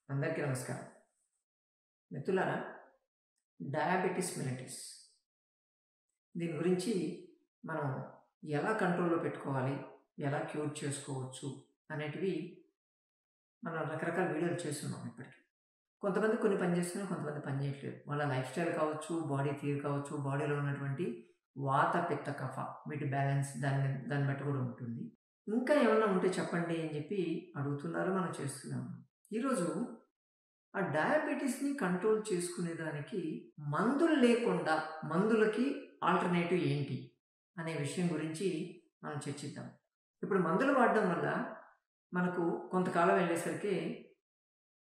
అందరికీ నమస్కారం. మిత్రులారా, డయాబెటిస్ మెలిటస్ దీని గురించి మనం ఎలా కంట్రోల్‌లో పెట్టుకోవాలి, ఎలా క్యూర్ చేసుకోవచ్చు అనేటివి మనం రకరకాల వీడియోలు చేస్తున్నాం ఇప్పటికి. కొంతమంది కొన్ని పని చేస్తున్నారు, కొంతమంది పని చేయట్లేదు. వాళ్ళ లైఫ్ స్టైల్ కావచ్చు, బాడీ తీరు కావచ్చు, బాడీలో ఉన్నటువంటి వాత, పిత్త, కఫ వీటి బ్యాలెన్స్ దాన్ని బట్టి కూడా ఉంటుంది. ఇంకా ఏమన్నా ఉంటే చెప్పండి అని చెప్పి అడుగుతున్నారు, మనం చేస్తున్నాము. ఈరోజు ఆ డయాబెటిస్‌ని కంట్రోల్ చేసుకునేదానికి మందులు లేకుండా మందులకి ఆల్టర్‌నేటివ్ ఏంటి అనే విషయం గురించి మనం చర్చిద్దాం. ఇప్పుడు మందులు వాడడం వల్ల మనకు కొంతకాలం వెళ్ళేసరికి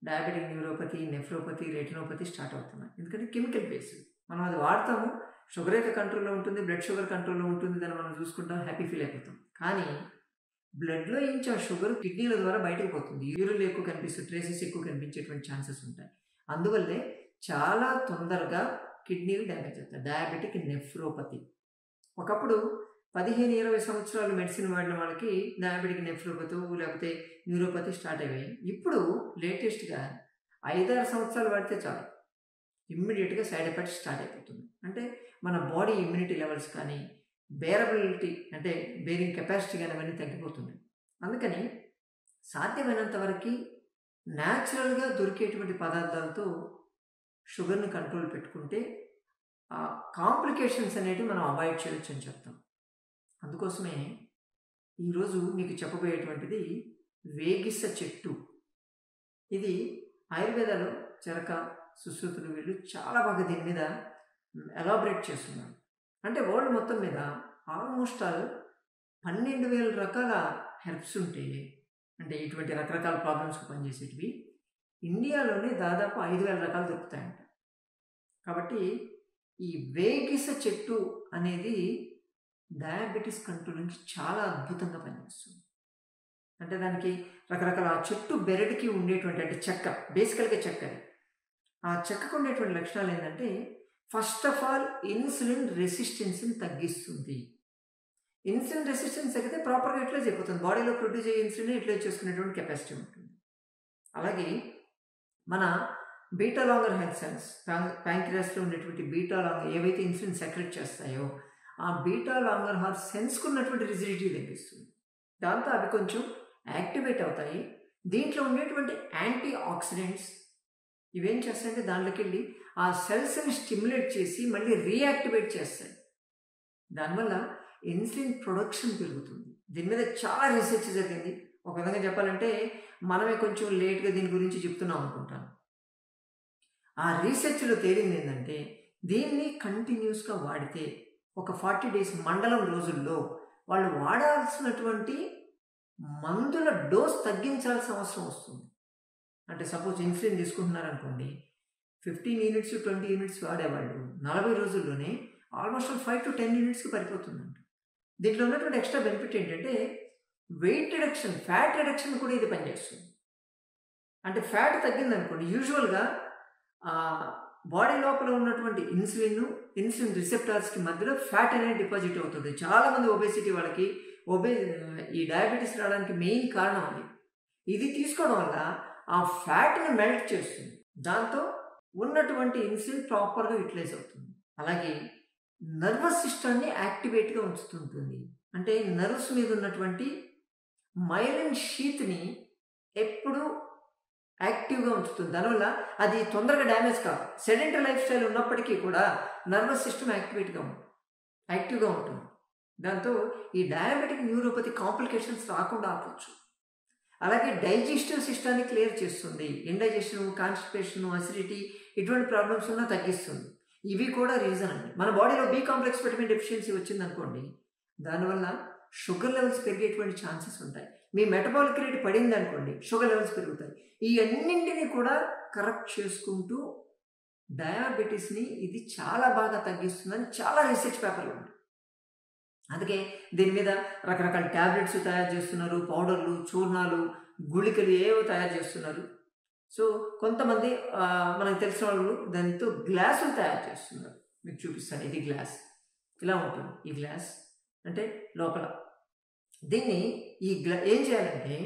diabetic neuropathy, nephropathy, retinopathy start అవుతున్నాయి. ఎందుకంటే కెమికల్ బేస్డ్. మనం అది వాడతాము, షుగర్ అయితే కంట్రోల్‌లో ఉంటుంది, బ్లడ్ షుగర్ కంట్రోల్‌లో ఉంటుంది, దాన్ని మనం చూసుకుంటాం, హ్యాపీ ఫీల్ అయిపోతాం. కానీ బ్లడ్‌లో నుంచి ఆ షుగర్ కిడ్నీల ద్వారా బయటకు పోతుంది. యూరిన్‌లో ఎక్కువ కనిపిస్తుంది, ట్రేసెస్ ఎక్కువ కనిపించేటువంటి ఛాన్సెస్ ఉంటాయి. అందువల్లే చాలా తొందరగా కిడ్నీలు డ్యామేజ్ అవుతాయి. Diabetic nephropathy. ఒకప్పుడు 15-20 సంవత్సరాలు మెడిసిన్ వాడిన వాళ్ళకి డయాబెటిక్ నెఫ్రోపతో లేకపోతే న్యూరోపతి స్టార్ట్ అయ్యాయి. ఇప్పుడు లేటెస్ట్‌గా 5-6 సంవత్సరాలు వాడితే చాలు, ఇమ్మీడియట్‌గా సైడ్ ఎఫెక్ట్స్ స్టార్ట్ అయిపోతుంది. అంటే మన బాడీ ఇమ్యూనిటీ లెవెల్స్ కానీ, బేరబిలిటీ అంటే బేరింగ్ కెపాసిటీ కానీ అవన్నీ తగ్గిపోతున్నాయి. అందుకని సాధ్యమైనంత వరకు న్యాచురల్‌గా దొరికేటువంటి పదార్థాలతో షుగర్‌ని కంట్రోల్ పెట్టుకుంటే ఆ కాంప్లికేషన్స్ అనేటివి మనం అవాయిడ్ చేయొచ్చు అని చెప్తాం. అందుకోసమే ఈరోజు మీకు చెప్పబోయేటువంటిది వేగిస చెట్టు. ఇది ఆయుర్వేదాలో చరక, సుశ్రుతులు వీళ్ళు చాలా బాగా దీని మీద ఎలాబరేట్ చేస్తున్నారు. అంటే వరల్డ్ మొత్తం మీద ఆల్మోస్ట్ ఆల్ 12,000 రకాల హెర్బ్స్ ఉంటే, అంటే ఇటువంటి రకరకాల ప్రాబ్లమ్స్కి పనిచేసేటివి ఇండియాలోనే దాదాపు 5,000 రకాలు దొరుకుతాయంట. కాబట్టి ఈ వేగిస చెట్టు అనేది డయాబెటిస్ కంట్రోలింగ్కి చాలా అద్భుతంగా పనిచేస్తుంది. అంటే దానికి రకరకాల ఆ చెట్టు బెరడుకి ఉండేటువంటి, అంటే చెక్క, బేసికల్గా చెక్క, ఆ చెక్కకు ఉండేటువంటి లక్షణాలు ఏంటంటే, ఫస్ట్ ఆఫ్ ఆల్ ఇన్సులిన్ రెసిస్టెన్స్ని తగ్గిస్తుంది. ఇన్సులిన్ రెసిస్టెన్స్ తగ్గితే ప్రాపర్గా యూటిలైజ్ అయిపోతుంది. బాడీలో ప్రొడ్యూస్ అయ్యే ఇన్సులిన్ యూటిలైజ్ చేసుకునేటువంటి కెపాసిటీ ఉంటుంది. అలాగే మన బీటా లాంగర్ హెల్త్ సెల్స్, ప్యాంక్రియాస్లో ఉండేటువంటి బీటా లాంగర్ ఏవైతే ఇన్సులిన్ సెక్రెట్ చేస్తాయో ఆ బీటా లాంగర్ హార్ సెన్స్కు ఉన్నటువంటి రిజిడిటీ తగ్గిస్తుంది. దాంతో అవి కొంచెం యాక్టివేట్ అవుతాయి. దీంట్లో ఉండేటువంటి యాంటీ ఆక్సిడెంట్స్ ఇవేం చేస్తాయంటే దాంట్లోకి వెళ్ళి ఆ సెల్స్ని స్టిమ్యులేట్ చేసి మళ్ళీ రీయాక్టివేట్ చేస్తాయి. దానివల్ల ఇన్సులిన్ ప్రొడక్షన్ పెరుగుతుంది. దీని మీద చాలా రీసెర్చ్ జరిగింది. ఒక విధంగా చెప్పాలంటే మనమే కొంచెం లేట్గా దీని గురించి చెప్తున్నాం అనుకుంటాను. ఆ రీసెర్చ్లో తేలింది ఏంటంటే, దీన్ని కంటిన్యూస్గా వాడితే ఒక 40 డేస్, మండలం రోజుల్లో వాళ్ళు వాడాల్సినటువంటి మందుల డోస్ తగ్గించాల్సిన అవసరం వస్తుంది. అంటే సపోజ్ ఇన్సులిన్ తీసుకుంటున్నారనుకోండి, 15 యూనిట్స్ 20 యూనిట్స్ వాడేవాళ్ళు 40 రోజుల్లోనే ఆల్మోస్ట్ 5 to 10 యూనిట్స్కి పడిపోతుందంట. దీంట్లో ఉన్నటువంటి ఎక్స్ట్రా బెనిఫిట్ ఏంటంటే వెయిట్ రిడక్షన్, ఫ్యాట్ రిడక్షన్ కూడా ఇది పనిచేస్తుంది. అంటే ఫ్యాట్ తగ్గిందనుకోండి, యూజువల్గా బాడీ లోపల ఉన్నటువంటి ఇన్సులిన్ రిసెప్టార్స్కి మధ్యలో ఫ్యాట్ అనేది డిపాజిట్ అవుతుంది. చాలామంది ఒబేసిటీ వాళ్ళకి ఈ డయాబెటీస్ రావడానికి మెయిన్ కారణం అది. ఇది తీసుకోవడం వల్ల ఆ ఫ్యాట్ని మెల్ట్ చేస్తుంది. దాంతో ఉన్నటువంటి ఇన్సులిన్ ప్రాపర్గా యూటిలైజ్ అవుతుంది. అలాగే నర్వస్ సిస్టమ్ని యాక్టివేట్గా ఉంచుతుంటుంది. అంటే నర్వ్స్ మీద ఉన్నటువంటి మైలిన్ షీత్ని ఎప్పుడు యాక్టివ్గా ఉంచుతుంది. దానివల్ల అది తొందరగా డ్యామేజ్ కాదు. సెడెంటరీ లైఫ్ స్టైల్ ఉన్నప్పటికీ కూడా నర్వస్ సిస్టమ్ యాక్టివ్గా ఉంటుంది. దాంతో ఈ డయాబెటిక్ న్యూరోపతి కాంప్లికేషన్స్ రాకుండా ఆపొచ్చు. అలాగే డైజెస్టివ్ సిస్టాన్ని క్లియర్ చేస్తుంది. ఇండైజెషన్, కాన్స్టిపేషన్, అసిడిటీ ఇటువంటి ప్రాబ్లమ్స్ ఉన్నా తగ్గిస్తుంది. ఇవి కూడా రీజన్ అండి. మన బాడీలో బి కాంప్లెక్స్ విటమిన్ డెఫిషియన్సీ వచ్చిందనుకోండి, దానివల్ల షుగర్ లెవెల్స్ పెరిగేటువంటి ఛాన్సెస్ ఉంటాయి. మీ మెటబాలిక్ రేట్ పడింది అనుకోండి, షుగర్ లెవెల్స్ పెరుగుతాయి. ఈ అన్నింటినీ కూడా కరెక్ట్ చేసుకుంటూ డయాబెటీస్ని ఇది చాలా బాగా తగ్గిస్తుందని చాలా రీసెర్చ్ పేపర్లు ఉన్నాయి. అందుకే దీని మీద రకరకాల ట్యాబ్లెట్స్ తయారు చేస్తున్నారు, పౌడర్లు, చూర్ణాలు, గుళికలు ఏవో తయారు చేస్తున్నారు. సో కొంతమంది మనకు తెలిసిన వాళ్ళు దానితో గ్లాసులు తయారు చేస్తున్నారు. మీకు చూపిస్తాను. ఇది గ్లాస్ ఇలా ఉంటుంది. ఈ గ్లాస్ అంటే లోపల దీన్ని ఏం చేయాలంటే,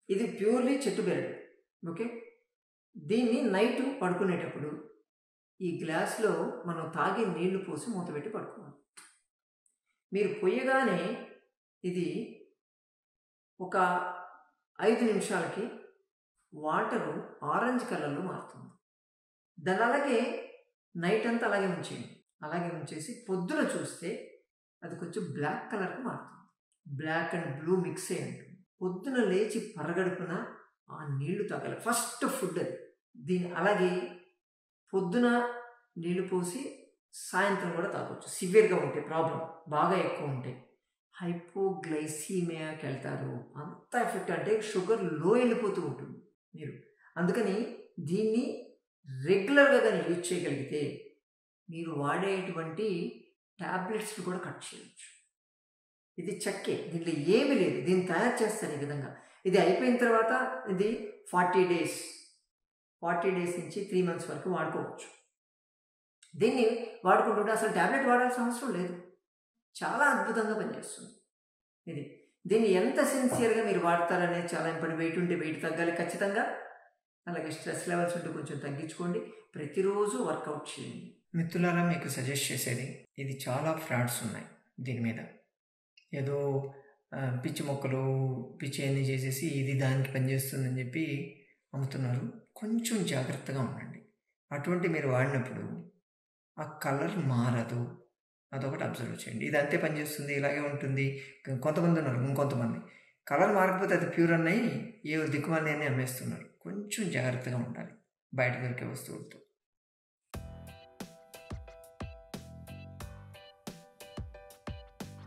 ఇది ప్యూర్లీ చెట్టు బెరడు. ఓకే, దీన్ని నైట్ పడుకునేటప్పుడు ఈ గ్లాస్లో మనం తాగే నీళ్లు పోసి మూతపెట్టి పడుకోవాలి. మీరు పొయ్యగానే ఇది ఒక 5 నిమిషాలకి వాటరు ఆరెంజ్ కలర్లో మారుతుంది. దాని అలాగే నైట్ అంతా అలాగే ఉంచేయండి. అలాగే ఉంచేసి పొద్దున చూస్తే అది కొంచెం బ్లాక్ కలర్కి మారుతుంది. బ్లాక్ అండ్ బ్లూ మిక్స్ అయి ఉంటుంది. పొద్దున లేచి పరగడుపున ఆ నీళ్లు తాగాలి. ఫస్ట్ ఫుడ్ అది. దీన్ని అలాగే పొద్దున నీళ్లు పోసి సాయంత్రం కూడా తాగొచ్చు. సివియర్గా ఉంటే ప్రాబ్లం బాగా ఎక్కువ ఉంటే హైపోగ్లైసీమియాకి వెళ్తారు. అంత ఎఫెక్ట్ అంటే షుగర్ లో వెళ్ళిపోతూ ఉంటుంది మీరు. అందుకని దీన్ని రెగ్యులర్గా కానీ యూజ్ చేయగలిగితే మీరు వాడేటువంటి ట్యాబ్లెట్స్ని కూడా కట్ చేయవచ్చు. ఇది చెక్కే, దీంట్లో ఏమీ లేదు. దీన్ని తయారు చేస్తారు ఈ విధంగా. ఇది అయిపోయిన తర్వాత ఇది 40 డేస్ నుంచి 3 months వరకు వాడుకోవచ్చు. దీన్ని వాడుకుంటుంటే అసలు ట్యాబ్లెట్ వాడాల్సిన అవసరం లేదు. చాలా అద్భుతంగా పనిచేస్తుంది ఇది. దీన్ని ఎంత సిన్సియర్గా మీరు వాడతారనేది చాలా ఇంపార్టెంట్. వెయిట్ ఉంటే వెయిట్ తగ్గాలి ఖచ్చితంగా. అలాగే స్ట్రెస్ లెవెల్స్ ఉంటే కొంచెం తగ్గించుకోండి. ప్రతిరోజు వర్కౌట్ చేయండి. మిత్రులారా, మీకు సజెస్ట్ చేసేది, ఇది చాలా ఫ్రాడ్స్ ఉన్నాయి దీని మీద. ఏదో పిచ్చి మొక్కలు పిచ్చి అన్నీ చేసేసి ఇది దానికి పనిచేస్తుందని చెప్పి అమ్ముతున్నారు. కొంచెం జాగ్రత్తగా ఉండండి. అటువంటి మీరు వాడినప్పుడు ఆ కలర్ మారదు, అదొకటి అబ్జర్వ్ చేయండి. ఇది అంతే పనిచేస్తుంది, ఇలాగే ఉంటుంది. కొంతమంది ఉన్నారు, ఇంకొంతమంది కలర్ మారకపోతే అది ప్యూర్ అన్నవి ఏ దిక్కుమాలని అన్నీ అమ్మేస్తున్నారు. కొంచెం జాగ్రత్తగా ఉండాలి బయట దొరికే వస్తువులతో.